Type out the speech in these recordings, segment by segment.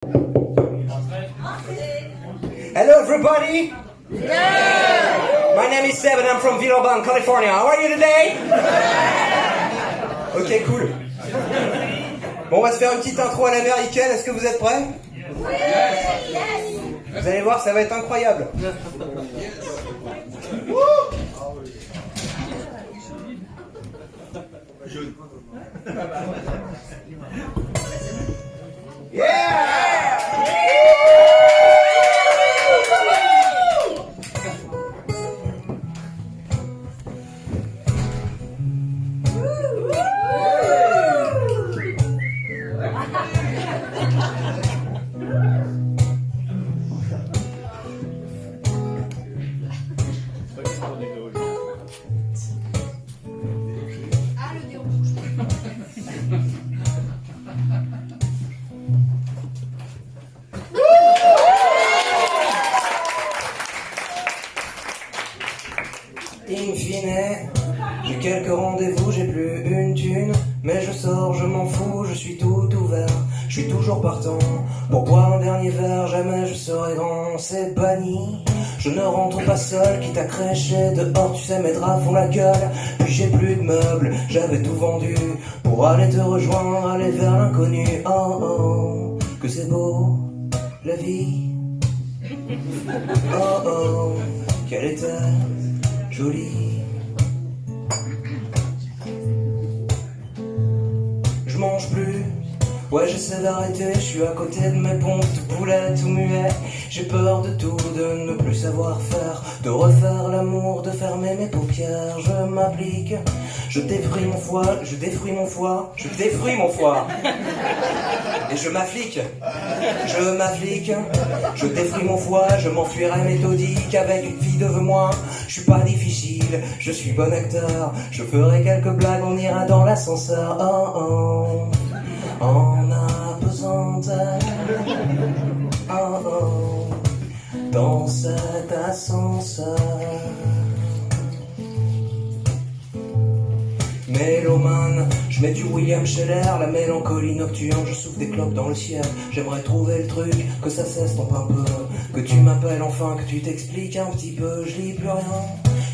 Hello everybody! Yeah! My name is Seb and I'm from Villeurbanne, California. How are you today? Ok, cool. Bon, on va se faire une petite intro à l'américaine. Est-ce que vous êtes prêts? Oui! Yes! Vous allez voir, ça va être incroyable. Yeah! In fine, j'ai quelques rendez-vous, j'ai plus une thune, mais je sors, je m'en fous, je suis tout ouvert, je suis toujours partant pour boire un dernier verre, jamais je serai grand, c'est banni. Je ne rentre pas seul, quitte à crècher dehors, tu sais mes draps font la gueule, puis j'ai plus de meubles, j'avais tout vendu pour aller te rejoindre, aller vers l'inconnu. Oh oh, que c'est beau, la vie. Oh oh, quelle était jolie. Je mange plus, ouais j'essaie d'arrêter, je suis à côté de mes pompes, tout poulet, tout muet. J'ai peur de tout, de ne plus savoir faire, de refaire l'amour, de fermer mes paupières. Je m'applique, je défruis mon foie, je défruis mon foie, je défruis mon foie. Et je m'afflique, je défruis mon foie, je m'enfuirai méthodique avec une fille devant moi. Je suis pas difficile, je suis bon acteur, je ferai quelques blagues, on ira dans l'ascenseur. Oh oh, en apesanteur. Oh oh, dans cet ascenseur. Mélomane, je mets du William Scheller, la mélancolie nocturne, je souffle des clopes dans le ciel. J'aimerais trouver le truc, que ça cesse ton un peu, que tu m'appelles enfin, que tu t'expliques un petit peu, je lis plus rien.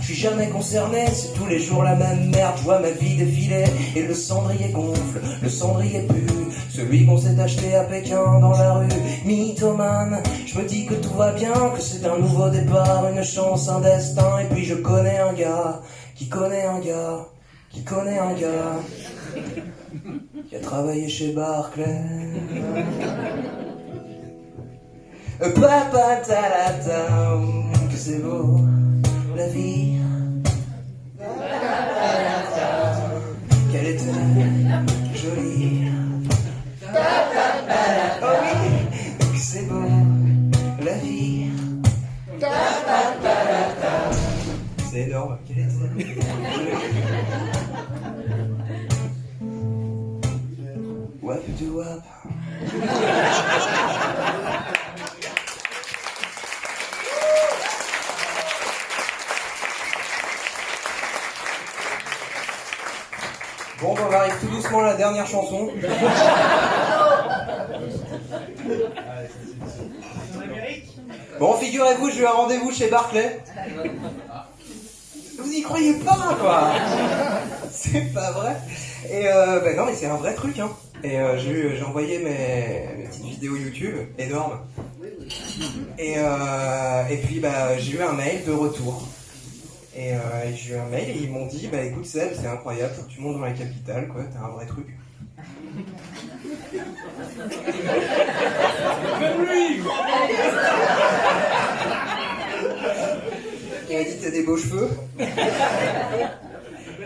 Je suis jamais concerné, c'est tous les jours la même merde, je vois ma vie défiler, et le cendrier gonfle, le cendrier pue, celui qu'on s'est acheté à Pékin dans la rue. Mythomane, je me dis que tout va bien, que c'est un nouveau départ, une chance, un destin, et puis je connais un gars, qui connaît un gars, qui connaît un gars, qui a travaillé chez Barclay. Papa talata, que c'est beau, la vie. Qu'elle était jolie. Oh oui, que c'est beau, la vie. C'est énorme, qu'elle était jolie. Wap du wap. Bon, on arrive tout doucement à la dernière chanson. Bon, figurez-vous, j'ai eu un rendez-vous chez Barclay. Vous y croyez pas, quoi. C'est pas vrai. Et ben non, mais c'est un vrai truc, hein. Et j'ai envoyé mes petites vidéos YouTube, énormes. Et puis bah j'ai eu un mail de retour. Et j'ai eu un mail et ils m'ont dit bah écoute Seb, c'est incroyable, faut que tu montes dans la capitale, quoi, t'as un vrai truc. Même lui. Il m'a dit t'as des beaux cheveux.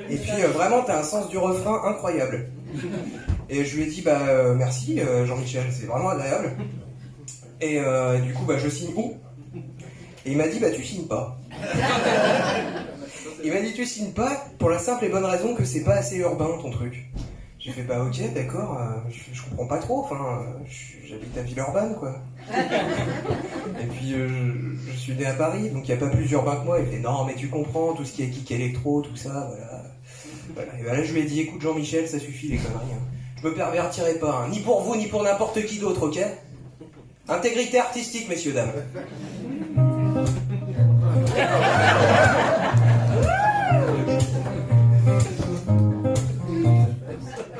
Et puis vraiment t'as un sens du refrain incroyable. Et je lui ai dit bah merci Jean-Michel, c'est vraiment agréable. Et du coup bah je signe où? Et il m'a dit bah tu signes pas. Il m'a dit tu signes pas pour la simple et bonne raison que c'est pas assez urbain ton truc. J'ai fait bah ok d'accord, je comprends pas trop, enfin j'habite à Villeurbanne quoi. Et puis je suis né à Paris, donc il n'y a pas plus urbain que moi. Il fait non mais tu comprends, tout ce qui est kick électro, tout ça, voilà. Et ben là je lui ai dit écoute Jean-Michel, ça suffit les conneries. Hein. Je me pervertirai pas, hein, ni pour vous ni pour n'importe qui d'autre, ok? Intégrité artistique, messieurs, dames.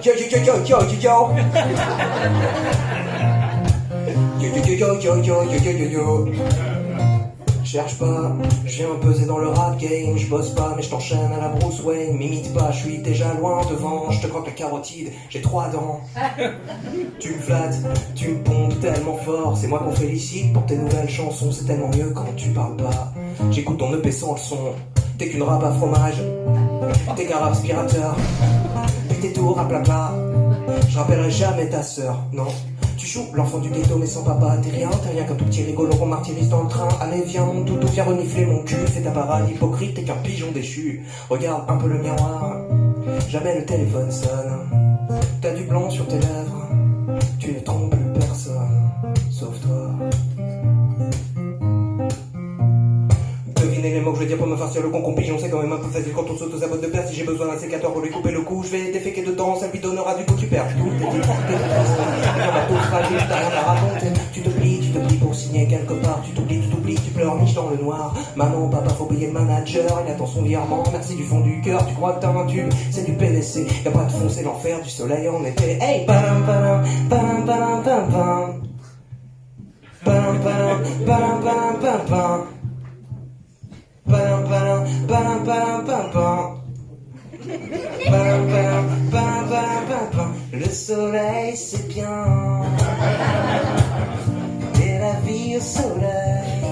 Yo yo yo yo yo yo yo. Yo yo yo yo yo yo yo yo yo. Cherche pas, je viens peser dans le rap game. Je bosse pas mais je t'enchaîne à la Bruce Wayne. M'imite pas, je suis déjà loin devant. Je te croque la carotide, j'ai 3 dents. Tu me flattes, tu me pompes tellement fort. C'est moi qu'on félicite pour tes nouvelles chansons. C'est tellement mieux quand tu parles pas. J'écoute ton EP sans le son. T'es qu'une rap à fromage. T'es qu'un rap aspirateur. Puis tes tours à plat plat. Je rappellerai jamais ta sœur, non. Tu joues l'enfant du ghetto mais sans papa. T'es rien qu'un tout petit rigolo qu'on martyrise dans le train. Allez viens mon toutou, viens renifler mon cul. Fais ta parade hypocrite, t'es qu'un pigeon déchu. Regarde un peu le miroir, jamais le téléphone sonne. T'as du blanc sur tes lèvres, tu ne trompes plus personne, sauf toi. Devinez les mots que je veux dire pour me farcir le con pigeon. C'est quand même un peu facile quand on saute aux abottes de perte. Si j'ai besoin d'un sécateur pour lui couper le cou, je vais déféquer dedans, ça lui donnera du coup tu perds tout. T'es fragile, t'as rien à raconter. Tu te plies pour signer quelque part. Tu t'oublies, tu pleures, niche dans le noir. Maman, papa, faut payer le manager. Il attend son virement, merci du fond du cœur. Tu crois que t'as un tube, c'est du PVC. Y'a pas de fond, c'est l'enfer, du soleil en été. Hey, padam padam, padam padam pam pam. Padam padam, padam padam pam pam. Padam padam, padam padam pam pam. Padam padam, padam padam pam pam. Le soleil c'est bien. Et la vie au soleil.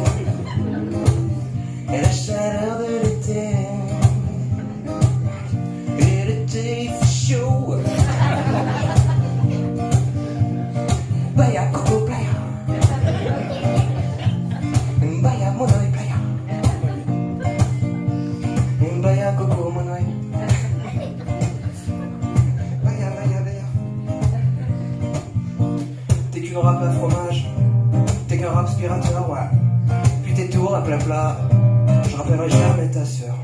Et la chaleur de l'été. Et l'été il fait chaud. Baya coco playa. Baya monoï playa. Baya coco monoï. Baya baya baya. T'es qu'une rap à fromage. T'es qu'un rap aspirateur, ouais. Puis tes tours à plat plat. Je rappellerai jamais ta sœur.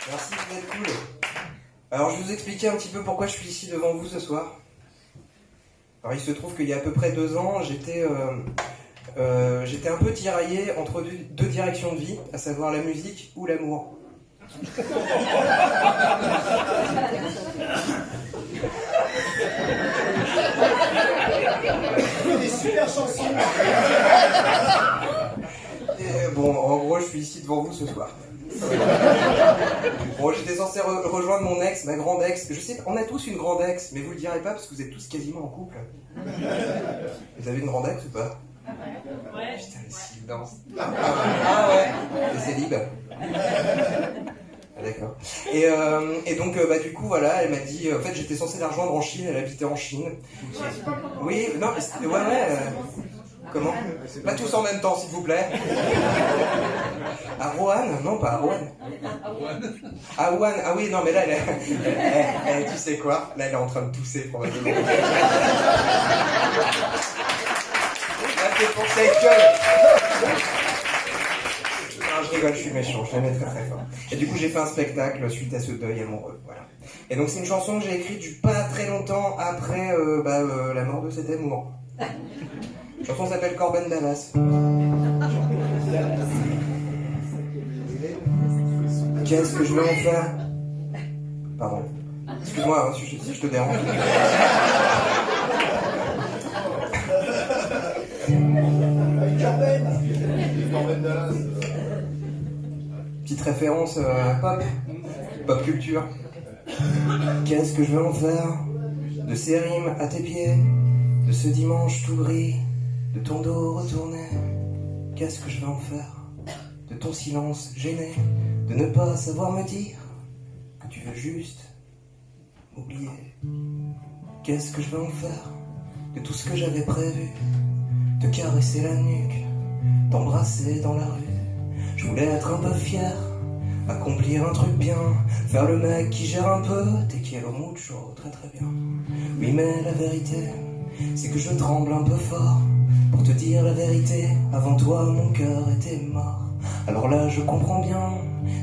Merci d'être cool. Alors je vais vous expliquer un petit peu pourquoi je suis ici devant vous ce soir. Alors il se trouve qu'il y a à peu près 2 ans, j'étais un peu tiraillé entre deux directions de vie, à savoir la musique ou l'amour. Des super chansons. Et bon, en gros, je suis ici devant vous ce soir. Bon, j'étais censé rejoindre mon ex, ma grande ex. Je sais, on a tous une grande ex, mais vous le direz pas parce que vous êtes tous quasiment en couple. Vous avez une grande ex ou pas? Ouais. Putain, le silence. Ah ouais. Et c'est libre. Ah, d'accord. Et donc, bah, du coup, voilà, elle m'a dit. En fait, j'étais censé la rejoindre en Chine. Elle habitait en Chine. Oui, non, mais ouais. Comment? Pas tous en même temps, s'il vous plaît. À Roanne? Non, pas à Roanne. À Wuhan. Ah oui, non, mais là, tu sais quoi? Là, elle est en train de tousser, probablement. Là, c'est pour cette gueule. Non, je rigole, je suis méchant, je l'aimais très très fort. Et du coup, j'ai fait un spectacle suite à ce deuil amoureux, voilà. Et donc, c'est une chanson que j'ai écrite pas très longtemps après la mort de cet amour. La chanson s'appelle Corben Dallas. Qu'est-ce que je vais en faire? Pardon. Excuse-moi si je te dérange. Corben Dallas. Petite référence pop culture. Qu'est-ce que je vais en faire de ces rimes à tes pieds, de ce dimanche tout gris, de ton dos retourné? Qu'est-ce que je vais en faire de ton silence gêné, de ne pas savoir me dire que tu veux juste m'oublier? Qu'est-ce que je vais en faire de tout ce que j'avais prévu, te caresser la nuque, t'embrasser dans la rue? Je voulais être un peu fier, accomplir un truc bien, faire le mec qui gère un peu, te quiero mucho, très très bien. Oui mais la vérité, c'est que je tremble un peu fort pour te dire la vérité. Avant toi mon cœur était mort. Alors là je comprends bien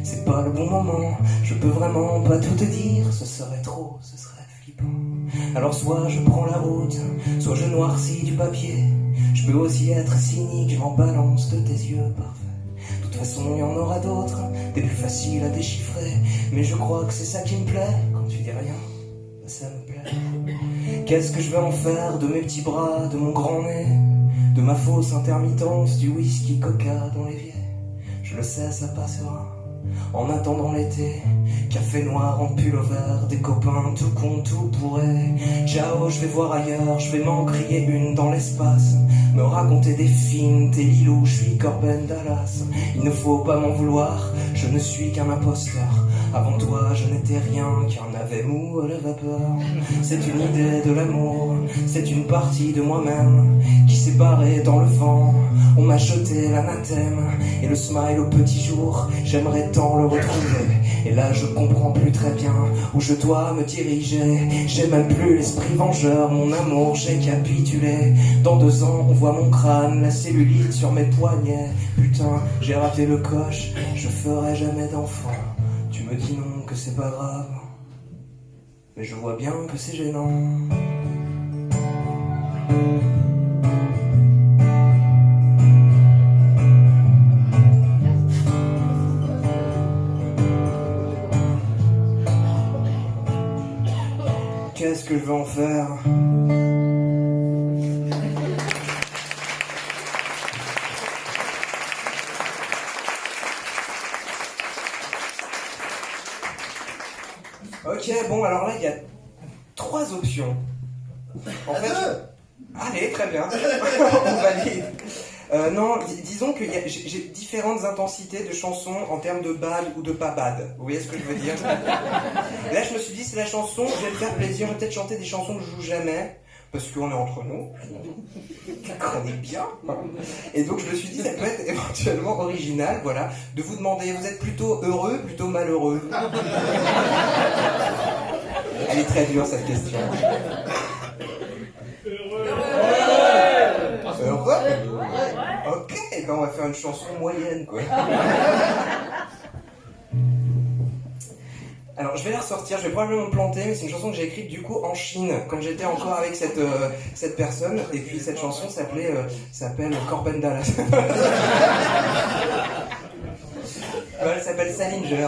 c'est pas le bon moment. Je peux vraiment pas tout te dire, ce serait trop, ce serait flippant. Alors soit je prends la route, soit je noircis du papier. Je peux aussi être cynique, je m'en balance de tes yeux parfaits. De toute façon il y en aura d'autres, des plus faciles à déchiffrer. Mais je crois que c'est ça qui me plaît, quand tu dis rien, ça me plaît. Qu'est-ce que je vais en faire de mes petits bras, de mon grand nez, de ma fausse intermittence, du whisky coca dans l'évier? Je le sais, ça passera. En attendant l'été, café noir en pull-over, des copains tout con, tout pourré. Ciao, je vais voir ailleurs, je vais m'en crier une dans l'espace. Me raconter des films, t'es Lilou, je suis Corben Dallas. Il ne faut pas m'en vouloir, je ne suis qu'un imposteur. Avant toi, je n'étais rien, qu'un avait mou à la vapeur. C'est une idée de l'amour, c'est une partie de moi-même qui s'est barrée dans le vent. On m'a jeté l'anathème et le smile au petit jour. J'aimerais tant le retrouver. Et là, je comprends plus très bien où je dois me diriger. J'ai même plus l'esprit vengeur, mon amour, j'ai capitulé. Dans 2 ans, on voit mon crâne, la cellulite sur mes poignets. Putain, j'ai raté le coche, je ferai jamais d'enfant. Tu me dis non, que c'est pas grave, mais je vois bien que c'est gênant. Qu'est-ce que je vais en faire ? Ok, bon, alors là, il y a 3 options. En fait, allez, très bien. On valide. Non, disons que j'ai différentes intensités de chansons en termes de bad ou de pas bad. Vous voyez ce que je veux dire? Là, je me suis dit, c'est la chanson, je vais me faire plaisir, je vais peut-être chanter des chansons que je joue jamais, parce qu'on est entre nous, on est bien. Et donc, je me suis dit, ça peut être éventuellement original, voilà, de vous demander, vous êtes plutôt heureux, plutôt malheureux? Elle est très dure, cette question. Heureux? Ok, ben on va faire une chanson moyenne, quoi. Alors, je vais la ressortir, je vais probablement me planter, mais c'est une chanson que j'ai écrite du coup en Chine, quand j'étais encore avec cette personne, et puis cette chanson s'appelle Corben Dallas. Elle s'appelle Salinger.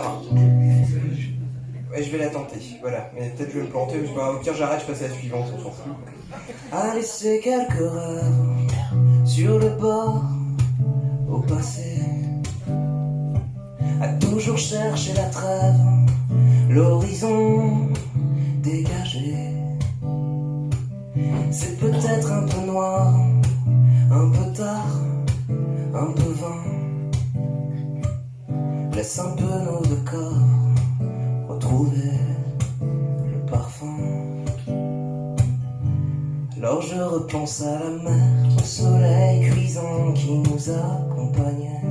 Ouais, je vais la tenter, voilà, mais peut-être je vais me planter, mais au pire j'arrête, je passe à la suivante, on s'en fout. A laissé quelques rêves sur le bord au passé, a toujours cherché la trêve, l'horizon dégagé. C'est peut-être un peu noir, un peu tard, un peu vain. Laisse un peu nos 2 corps retrouver le parfum. Alors je repense à la mer, au soleil cuisant qui nous accompagnait.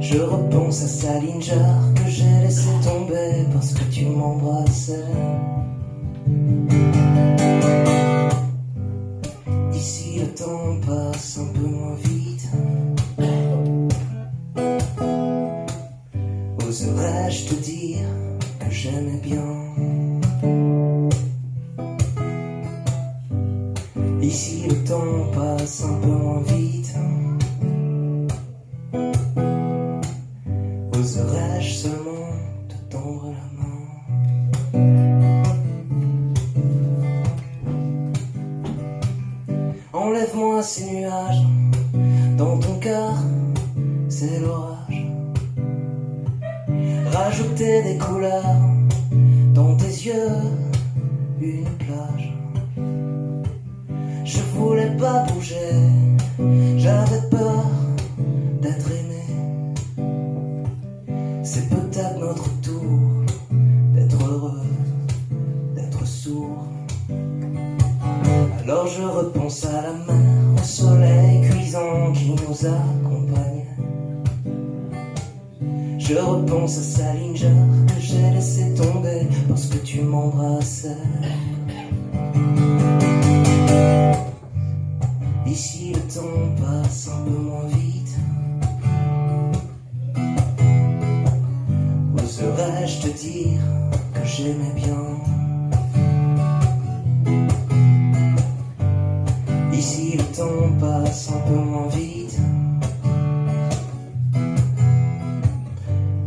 Je repense à Salinger que j'ai laissé tomber parce que tu m'embrassais. Ici le temps passe un peu moins vite. Oserais-je te dire que j'aimais bien? Ici le temps passe un peu moins vite. Oserais-je seulement te tendre la main? Enlève-moi ces nuages, dans ton cœur c'est l'orage. Rajouter des couleurs, dans tes yeux une plage. Je voulais pas bouger, j'avais peur d'être aimé. C'est peut-être notre tour d'être heureux, d'être sourd. Alors je repense à la mer, au soleil cuisant qui nous accompagnait. Je repense à Salinger que j'ai laissé tomber parce que tu m'embrassais. Ici le temps passe un peu moins vite. Oserais-je te dire que j'aimais bien? Ici le temps passe un peu moins vite.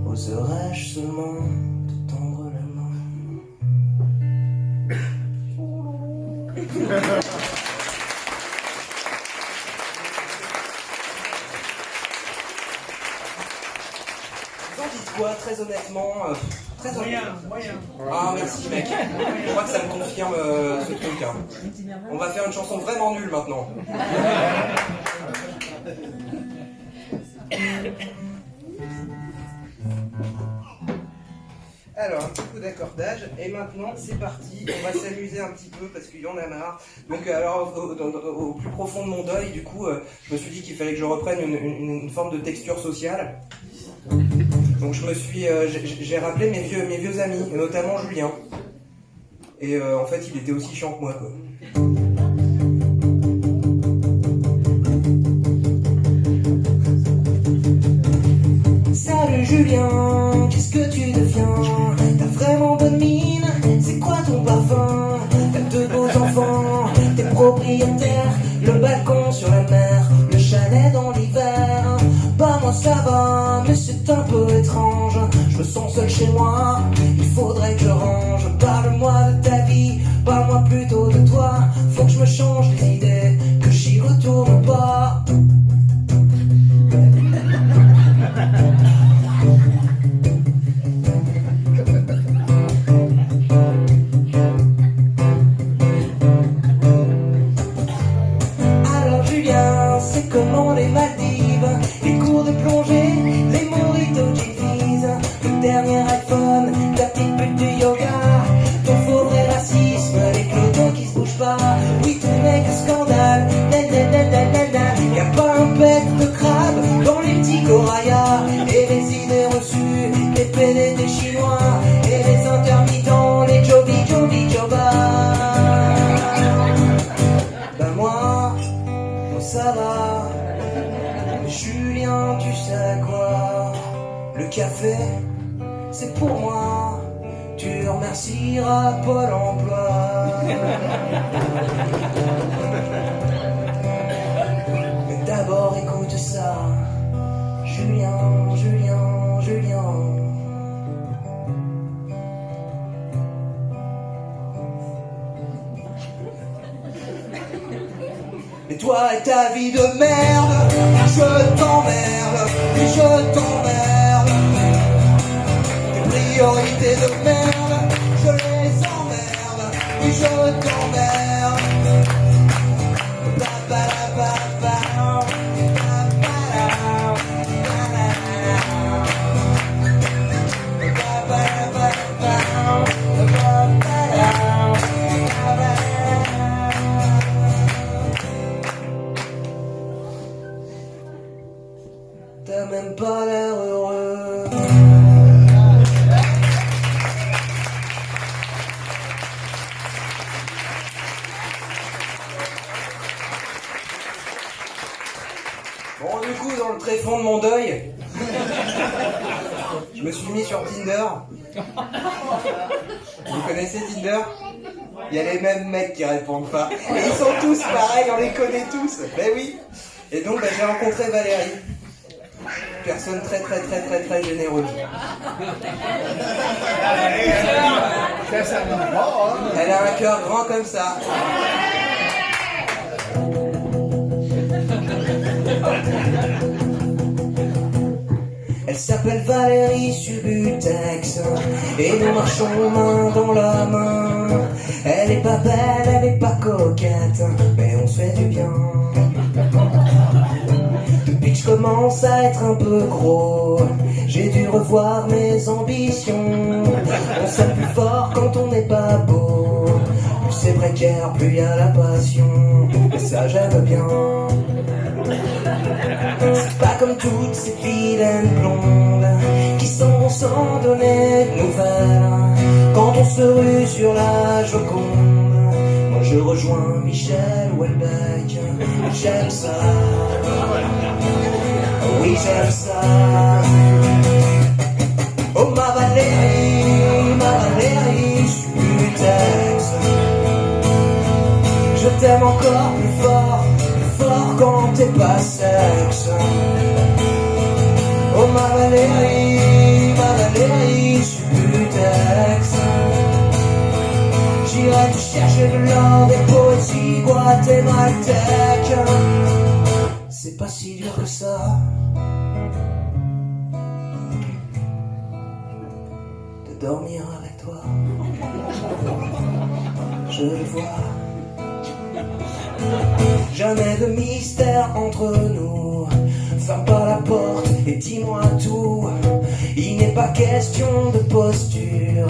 Oserais-je seulement te tendre la main? Vous en dites quoi, très honnêtement? Très honnêtement. Moyen. Ah merci mec, je crois que ça me confirme ce truc. Hein. On va faire une chanson vraiment nulle maintenant. Alors, un petit coup d'accordage, et maintenant c'est parti, on va s'amuser un petit peu parce qu'il y en a marre. Donc alors au plus profond de mon deuil, du coup, je me suis dit qu'il fallait que je reprenne une forme de texture sociale. Donc j'ai rappelé mes vieux amis, et notamment Julien. Et en fait il était aussi chiant que moi quoi. Salut Julien, qu'est-ce que tu deviens? T'as vraiment bonne mine, c'est quoi ton parfum? T'as deux beaux enfants, t'es propriétaire, le balcon sur la mer, le chalet dans l'hiver. Bah moi ça va, mais c'est un peu étrange, je me sens seul chez moi, il faudrait que je range. Parle-moi de ta vie, parle-moi plutôt de toi, faut que je me change les idées, que j'y retourne pas. Alors Julien, c'est comment les Maldives, les cours de plongée, les mojitos G-Fees, le dernier iPhone, ta petite pute du yoga, ton faux vrai racisme, les clodos qui se bougent pas, oui tout n'est que scandale, y'a pas un bec de crabe dans les petits corayas, et les idées reçues, les PDD chinois, et les intermittents, les jobi joba. Ben moi ça va, mais Julien tu sais quoi, le café c'est pour moi, tu remercieras Pôle emploi. Mais d'abord écoute ça, Julien. Mais toi et ta vie de merde, je t'emmerde, oui je t'emmerde. Tes priorités de merde, je les emmerde, oui je t'emmerde. T'as même pas l'air heureux. Bon, du coup, dans le tréfonds de mon deuil, je me suis mis sur Tinder. Vous connaissez Tinder? Il y a les mêmes mecs qui répondent pas. Et ils sont tous pareils, on les connaît tous. Ben oui. Et donc, j'ai rencontré Valérie. Personne très généreuse. Elle a un cœur grand comme ça. Elle s'appelle Valérie Subutex et nous marchons main dans la main. Elle est pas belle, elle est pas coquette, mais on se fait du bien. Depuis que je commence à être un peu gros, j'ai dû revoir mes ambitions. On s'aime plus fort quand on n'est pas beau, plus c'est précaire, plus y a la passion. Et ça j'aime bien. C'est pas comme toutes ces vilaines blondes qui s'en vont sans donner de nouvelles. Quand on se rue sur la Joconde, moi je rejoins Michel Houellebecq. J'aime ça, oui j'aime ça. Oh ma Valérie, t'aime encore plus fort quand t'es pas sexe. Oh ma Valérie, je suis putex. J'irai te chercher de l'or, des poésies guatémaltèques. C'est pas si dur que ça de dormir avec toi. Je le vois. Jamais de mystère entre nous. Ferme pas la porte et dis-moi tout. Il n'est pas question de posture.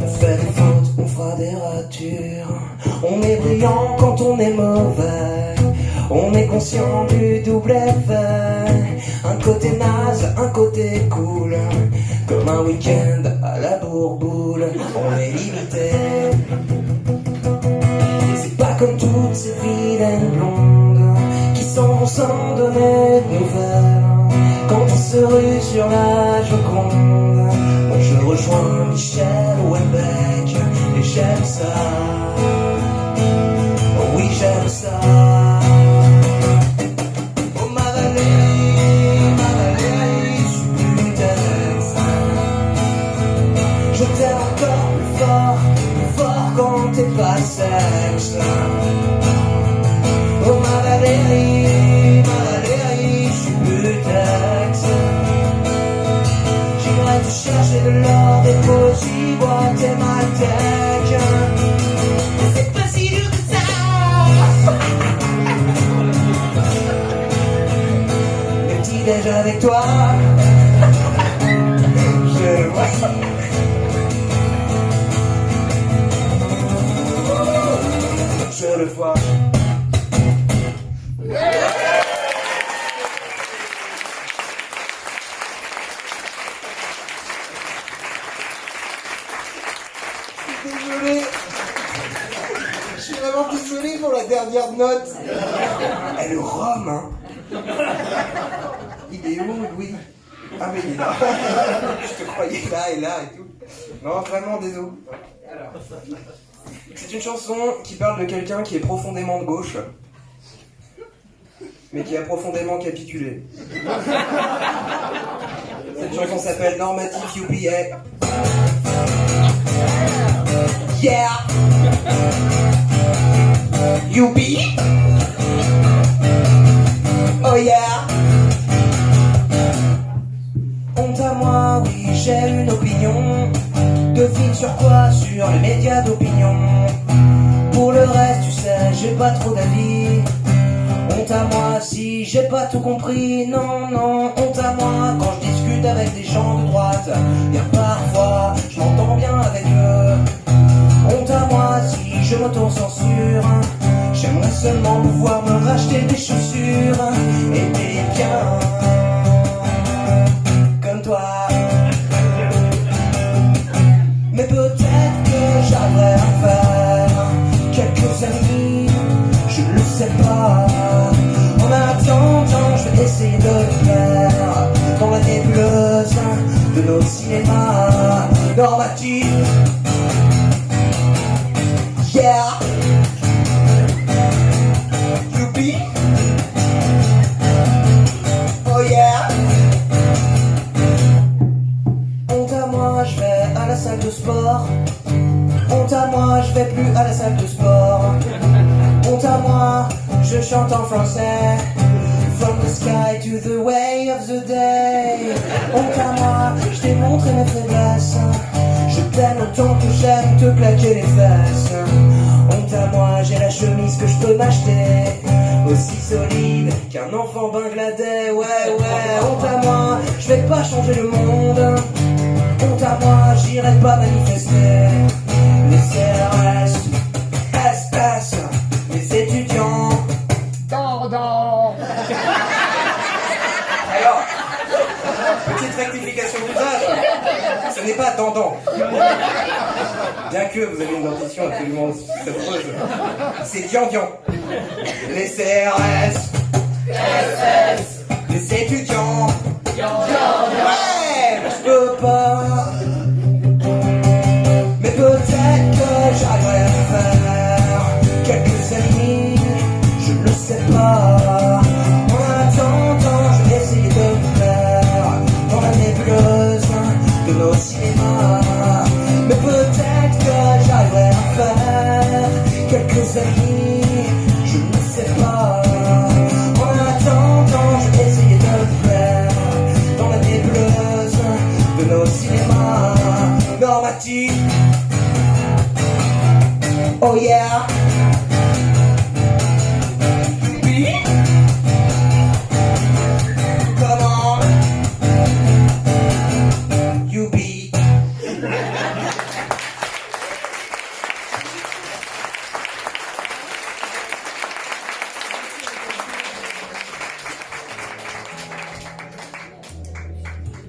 On fait des fautes, on fera des ratures. On est brillant quand on est mauvais. On est conscient du double effet. Un côté naze, un côté cool. Comme un week-end à la bourboule. On est limité. C'est pas comme toutes ces vilaines blondes qui s'en vont sans donner de nouvelles. Quand on se rue sur la Joconde, moi je rejoins Michel Houellebecq. Et j'aime ça. Oh oui j'aime ça. Oh ma Valérie, je suis putex. Je t'aime encore plus fort quand t'es pas sexe. Oh ma Valérie, je suis putex. J'irai te chercher de l'or, des poésies guatémaltèques. Mais c'est pas si dur que ça. Le petit déj avec toi. Je le vois. Je le vois. Désolé. Je suis vraiment désolé pour la dernière note. Eh, le rhum, hein. Il est où, Louis? Ah, mais il est là. Je te croyais là et là et tout. Non, vraiment, désolé. C'est une chanson qui parle de quelqu'un qui est profondément de gauche, mais qui a profondément capitulé. Cette chanson s'appelle Normative UPA. Yeah! Youpi! Oh yeah! Honte à moi, oui, j'ai une opinion. Devine sur quoi? Sur les médias d'opinion. Pour le reste, tu sais, j'ai pas trop d'avis. Honte à moi si j'ai pas tout compris. Non, non, honte à moi quand je discute avec des gens de droite. Bien parfois, je m'entends bien avec eux. Honte à moi si je m'auto-censure. J'aimerais seulement pouvoir me racheter des chaussures et des biens comme toi. Mais peut-être que j'aimerais faire quelques amis, je ne le sais pas. En attendant, je vais essayer de le faire dans la nébuleuse de nos cinémas normatifs. Yeah! Youpi! Oh yeah! Honte à moi, je vais à la salle de sport. Honte à moi, je vais plus à la salle de sport. Honte à moi, je chante en français. From the sky to the way of the day. Honte à moi, je t'ai montré mes faiblesses. Je t'aime autant que j'aime te claquer les fesses. Honte à moi, j'ai la chemise que je peux m'acheter, aussi solide qu'un enfant bangladais. Ouais, honte à moi, je vais pas changer le monde. Honte à moi, j'irai pas manifester. Les CRS, SS, les étudiants. Dandant. Alors, petite rectification d'usage, ce n'est pas dandant. Bien que vous avez une dentition absolument savoureuse, c'est dian-dian. Les CRS, SS, les étudiants. Ouais, je peux pas. Mais peut-être que j'aimerais faire quelques amis. amis, je ne sais pas. En attendant, je vais essayer de le faire dans la nébuleuse de nos cinémas normatifs. Oh yeah. Come on. You be.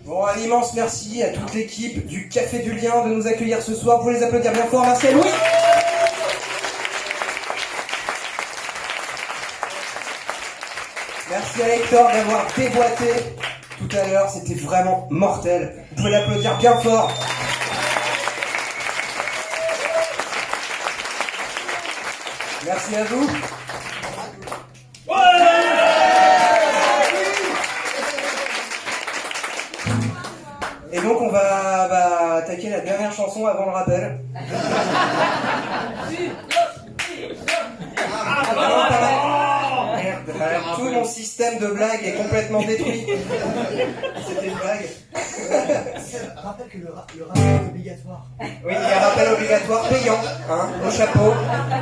Bon, un immense merci à toute l'équipe du Café du Lien de nous accueillir ce soir. Vous pouvez les applaudir bien fort. Merci à Louis. Merci à Hector d'avoir déboîté tout à l'heure, c'était vraiment mortel. Vous pouvez l'applaudir bien fort. Merci à vous. Et donc on va attaquer la dernière chanson avant le rappel. Tout mon système de blague est complètement détruit. C'était une blague. Rappelle que le rappel est obligatoire. Oui, il y a un rappel obligatoire payant, hein, au chapeau,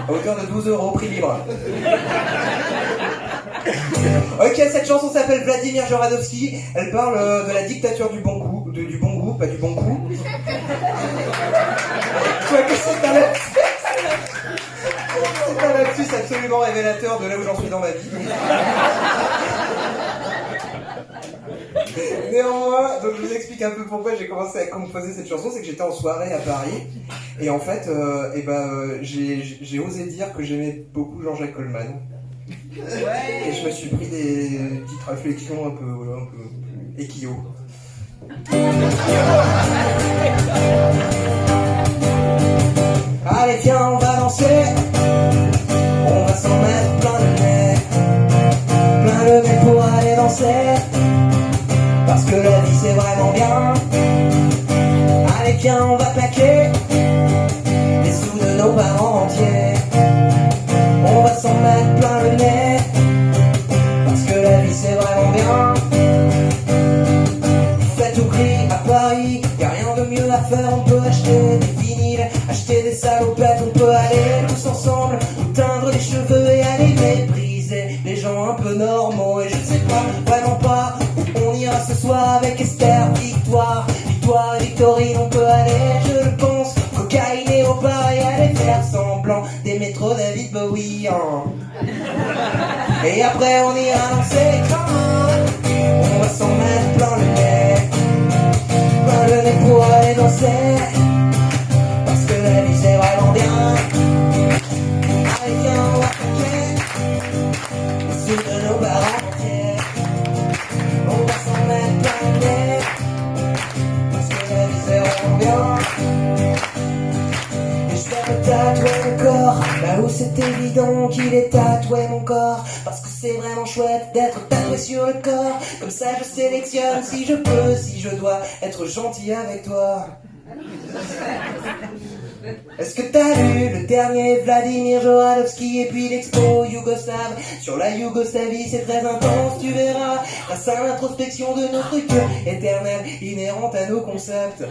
à hauteur de 12 €, prix libre. Ok, cette chanson s'appelle Vladimir Joradovski. Elle parle de la dictature du bon goût, du bon goût, pas du bon coup. Tu vois que c'est un lapsus absolument révélateur de là où j'en suis dans ma vie. Néanmoins, donc je vous explique un peu pourquoi j'ai commencé à composer cette chanson, c'est que j'étais en soirée à Paris, et en fait, j'ai osé dire que j'aimais beaucoup Jean-Jacques Goldman. Ouais. Et je me suis pris des petites réflexions un peu équio. Allez viens, on va danser, on va s'en mettre plein le nez pour aller danser, parce que la vie c'est vraiment bien. Allez viens, on va claquer les sous de nos parents entiers, on va s'en mettre plein le nez, parce que la vie c'est vraiment bien. Faites au gris à Paris, y'a rien de mieux à faire, on peut acheter des vinyles, acheter des salopettes, on peut aller tous ensemble, nous teindre les cheveux et aller mépriser les gens un peu normaux. Et je ne sais pas, vraiment pas, où on ira ce soir avec Esther, Victoire et Victorine, on peut aller, je le pense, cocaïne et au bar et aller faire semblant d'aimer trop David Bowie, hein. Et après on ira danser, on va s'en mettre plein le nez pour aller danser, parce que la vie c'est vraiment bien. Allez viens, on va craquer les sous de nos parents entiers, on va s'en mettre plein le nez, parce que la vie c'est vraiment bien. Et je vais me tatouer le corps là où c'est évident qu'il est tatoué mon corps, parce que c'est vraiment chouette d'être tatoué sur le corps. Comme ça je sélectionne si je peux, si je dois être gentil avec toi. Est-ce que t'as lu le dernier Vladimir Joradovski et puis l'expo yougoslave sur la Yougoslavie? C'est très intense, tu verras, grâce à l'introspection de nos trucs éternels inhérents à nos concepts.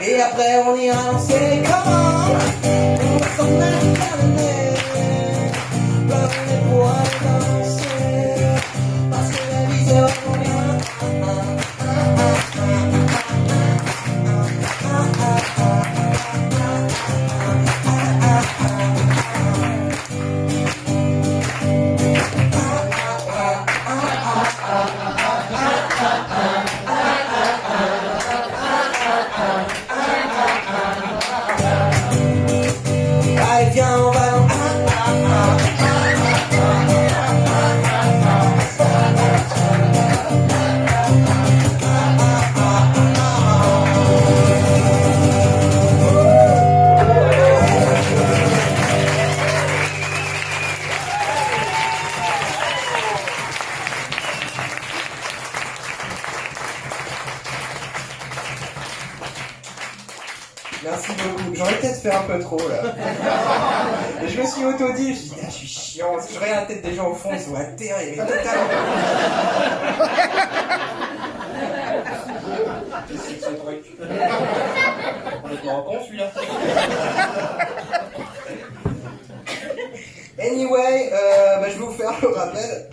Et après on ira danser, comment on va s'en mettre plein le nez pour aller danser, parce que la vie c'est vraiment bien. Allez viens, Merci beaucoup. J'aurais peut-être fait un peu trop, là. Et je me suis auto-dit, je me suis dit, ah, je suis chiant. Si je regarde la tête des gens au fond, ils sont atterrés, mais totalement. Qu'est-ce que c'est que ce truc? On est pas con, celui-là. Anyway, je vais vous faire le rappel.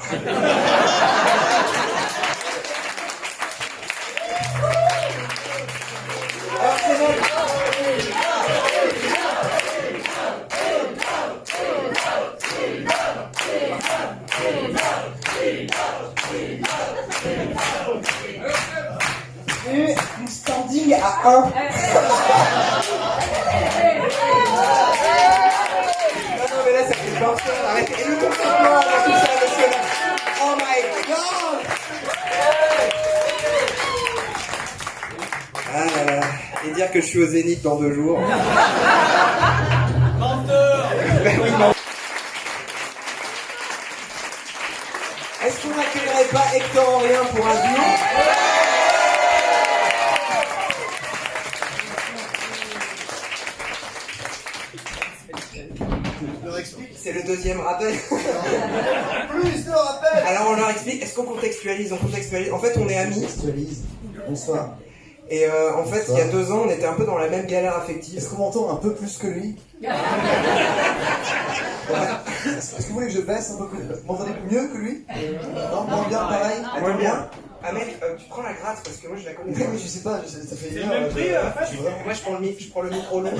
Alors, c'est bon. Du standing à 1. Non, mais là, ça fait peur. Arrêtez. Et le confinement, tout ça, parce que là... Oh my god! Ah là là. Et dire que je suis au Zénith dans 2 jours. Menteur! Ben oui, non. Est-ce qu'on n'accueillerait pas Hector Henrien pour un duo? C'est le deuxième rappel. Plus de rappel. Alors on leur explique, est-ce qu'on contextualise? On contextualise. En fait, on est amis. Contextualise. Bonsoir. Et en fait, il y a 2 ans, on était un peu dans la même galère affective. Est-ce qu'on m'entend un peu plus que lui? Est-ce que vous voulez que je baisse un peu plus? Vous m'entendez mieux que lui? Non, moins bien, pareil? Moins bien. Ah mec, tu prends la gratte parce que moi je la connais pas. Oui, je sais pas, ça fait une le même prix, Moi je prends le micro long.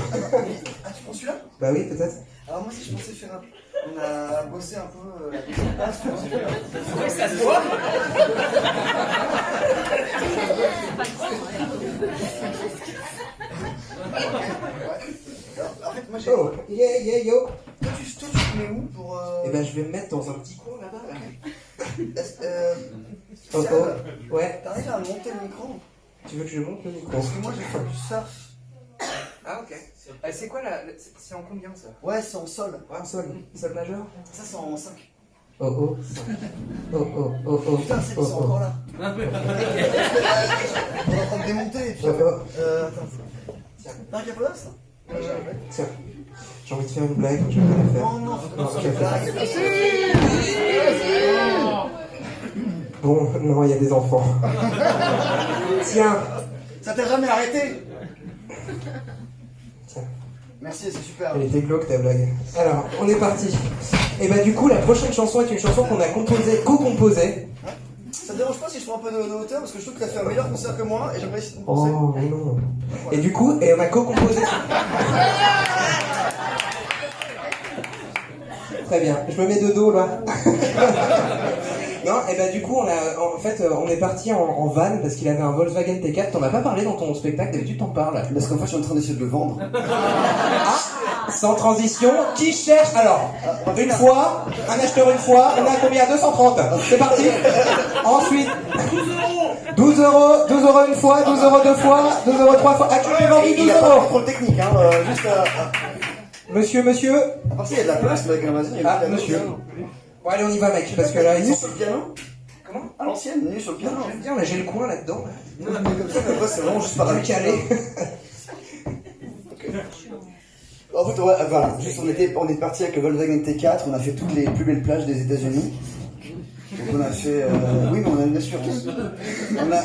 Ah, tu prends celui-là? Bah oui, peut-être. Alors moi aussi je pensais faire un... On a bossé un peu la deuxième passe. Ça se voit. En fait, moi j'ai... Oh, yeah, yo. Toi, tu te mets où pour... Eh ben je vais me mettre dans un petit coin là-bas. Là. Oh, Seb, oh. Ouais. t'arrives à monter le micro? Tu veux que je monte le micro? Parce que moi j'ai fait du surf. Ah ok. C'est quoi c'est en combien ça? Ouais, c'est en sol. Ouais, en sol. Sol majeur? Ça c'est en 5. Oh oh. Oh oh oh oh. Putain, c'est ils sont encore là. On est en train de démonter et puis... Oh, oh. Attends. T'as un capodas là? Tiens. J'ai envie de faire une blague, je vais pas la faire. Non, non, Non, faut je vais pas faire. blague. Bon, non, il y a des enfants. Tiens. Ça t'a jamais arrêté? Tiens. Merci, c'est super. Elle était glauque ta blague. Alors, on est parti. Et bah du coup, la prochaine chanson est une chanson qu'on a co-composée. Ça te dérange pas si je prends un peu de hauteur parce que je trouve que t'as fait un meilleur concert que moi et j'aimerais essayer de compenser. Oh mais non. Et du coup, on a co-composé. Très bien. Je me mets de dos là. Non, et bah du coup, on est parti en van parce qu'il avait un Volkswagen T4. T'en as pas parlé dans ton spectacle, d'habitude t'en parles. Parce qu'en fait, je suis en train d'essayer de le vendre. Ah, sans transition, qui cherche? Alors, une fois, un acheteur une fois, on a combien? 230. C'est parti. Ensuite, 12 euros, 12 euros une fois, 12 euros deux fois, 12 euros trois fois. Ah, tu m'as vendu 12 Il a pas de euros. contrôle technique, hein, juste... Monsieur. À part ça, il y a de la place, mais avec Amazon, il y a Ah, de la place. monsieur. Bon, allez, on y va, mec, parce que là, ils Nu sont... sur le piano? Comment? À l'ancienne, nu sur le piano. J'aime bien, mais j'ai le coin là-dedans. Non, mais comme ça, mais après, c'est vraiment juste par Pas calé. En fait, ouais, voilà, juste on est parti avec le Volkswagen T4, on a fait toutes les plus belles plages des États-Unis. Donc on a fait, oui, mais on a une assurance. On a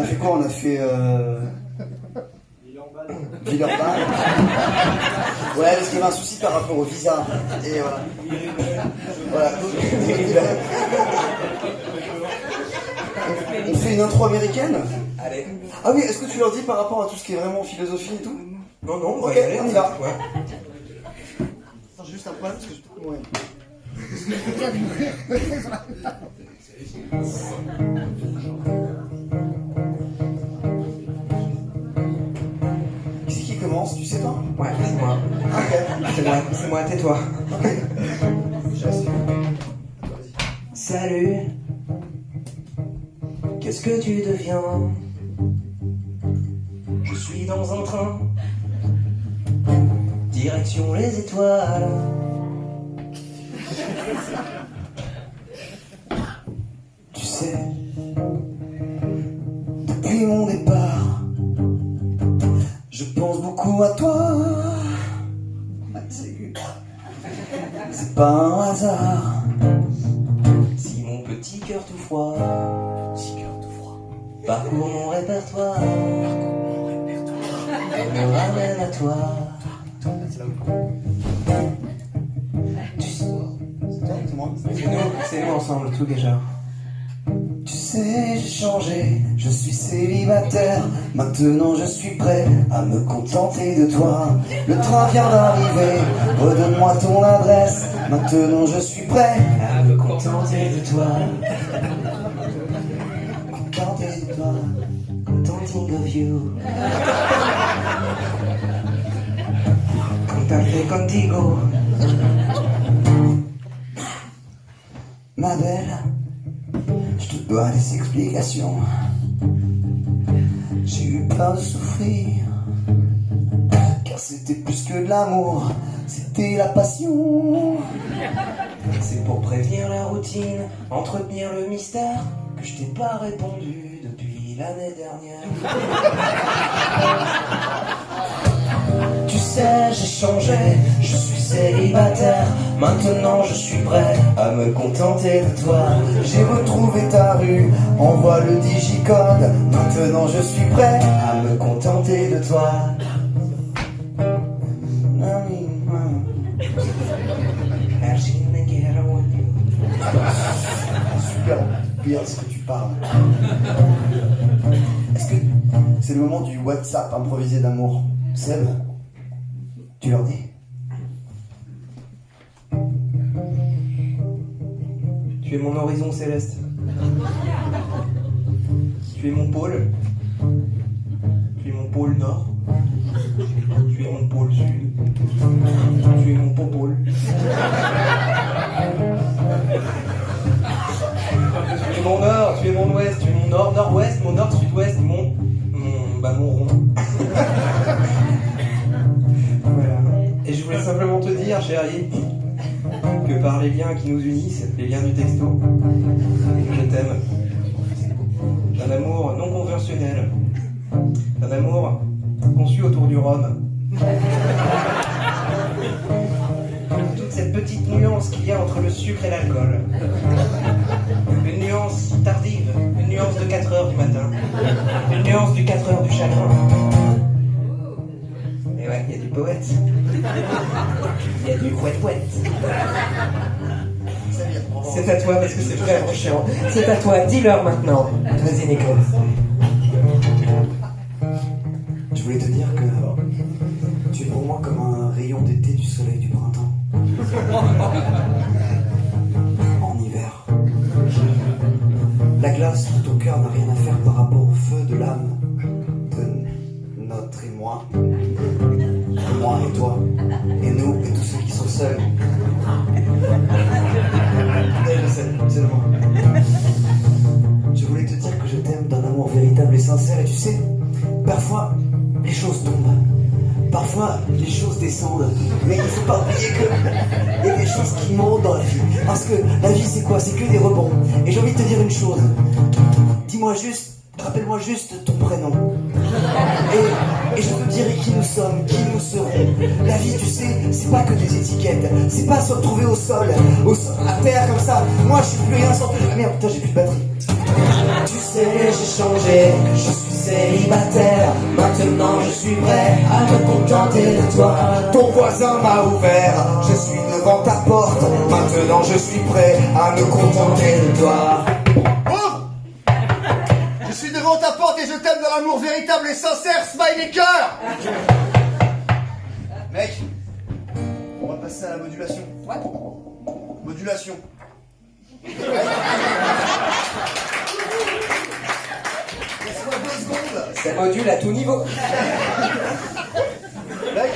fait quoi? On a fait Villeurbanne. Ouais, parce qu'il y avait un souci par rapport au visa. Et voilà. Voilà. On fait une intro américaine? Allez. Ah oui, est-ce que tu leur dis par rapport à tout ce qui est vraiment philosophie et tout? Non, on Ok, va y aller. on y va. Ouais. Attends, j'ai juste un problème parce que je trouve moyen. Qui c'est qui commence? Tu sais pas? Ouais, c'est moi. Ok. C'est moi, tais-toi. Salut. Qu'est-ce que tu deviens? Je suis dans un train. Direction les étoiles. Tu sais, depuis mon départ, je pense beaucoup à toi. C'est pas un hasard. Si mon petit cœur tout froid parcourt mon répertoire, me ramène à toi. C'est nous ensemble, tout déjà. Tu sais, j'ai changé, je suis célibataire. Maintenant je suis prêt à me contenter de toi. Le train vient d'arriver, redonne-moi ton adresse. Maintenant je suis prêt À me contenter de toi, contenter de toi. contenting of you. Contacte contigo. Ma belle, je te dois des explications. J'ai eu peur de souffrir, car c'était plus que de l'amour, c'était la passion. C'est pour prévenir la routine, entretenir le mystère, que je t'ai pas répondu depuis l'année dernière. Tu sais, j'ai changé, je suis célibataire. Maintenant je suis prêt à me contenter de toi. J'ai retrouvé ta rue, envoie le digicode. Maintenant je suis prêt À me contenter de toi. Super bien ce que tu parles. Est-ce que c'est le moment du WhatsApp improvisé d'amour? Seb, tu leur dis? Tu es mon horizon céleste. Tu es mon pôle. Tu es mon pôle nord. Tu es mon pôle sud. Tu es mon pôle. Tu es mon nord, tu es mon ouest, tu es mon nord, nord-ouest, mon nord, sud-ouest, mon rond. Voilà. Et je voulais simplement te dire, chérie, que par les liens qui nous unissent, les liens du texto, je t'aime. Un amour non conventionnel. Un amour conçu autour du rhum. Toute cette petite nuance qu'il y a entre le sucre et l'alcool. Une nuance tardive, une nuance de 4 heures du matin. Une nuance du 4 heures du chagrin. Et ouais, il y a du poète. Il y a du couette-couette. C'est à toi parce que c'est vraiment chiant. C'est à toi, dis-leur maintenant. Vas-y, Nico. Je voulais te dire que tu es pour moi comme un rayon d'été du soleil du printemps. En hiver. La glace de ton cœur n'a rien à faire par rapport au feu de l'âme de notre et moi. Moi et toi. Et nous et tous ceux qui sont seuls. C'est moi. Je voulais te dire que je t'aime d'un amour véritable et sincère. Et tu sais, parfois les choses tombent. Parfois, les choses descendent, mais il ne faut pas oublier qu'il y a des choses qui montent dans la vie. Parce que la vie, c'est quoi? C'est que des rebonds. Et j'ai envie de te dire une chose. Dis-moi juste, rappelle-moi juste ton prénom. Et je peux te dire qui nous sommes, qui nous serons. La vie, tu sais, c'est pas que des étiquettes. C'est pas se retrouver au sol, à terre comme ça. Moi, je suis plus rien sans... Merde, putain, j'ai plus de batterie. Tu sais, j'ai changé, je suis célibataire. Maintenant je suis prêt à me contenter de toi. Ton voisin m'a ouvert, je suis devant ta porte. Maintenant je suis prêt à me contenter de toi. Ouvre! Je suis devant ta porte et je t'aime de l'amour véritable et sincère, smiley cœur. Mec, on va passer à la modulation. Ouais. Modulation. Laisse-moi 2 secondes. Ça module à tout niveau. Mec,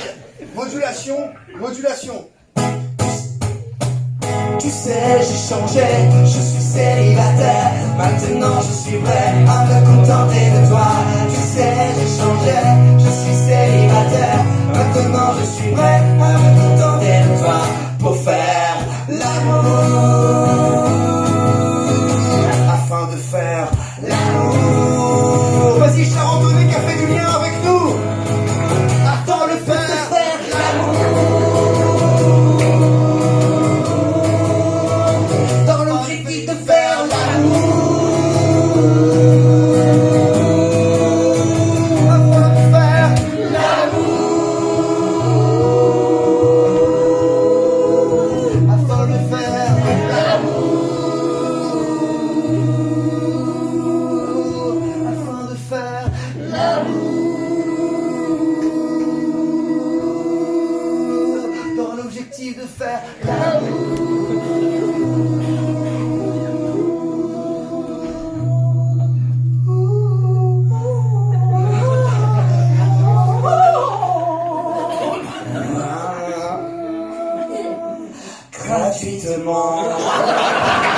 modulation, modulation. Tu sais, j'ai changé, je suis célibataire. Maintenant je suis prêt à me contenter de toi. Tu sais, j'ai changé, je suis célibataire. Maintenant je suis prêt à me contenter de toi. Pour faire l'amour. Afin de faire l'amour. Vas-y, Charentonnet qui a fait du lien avec nous. gratuitement.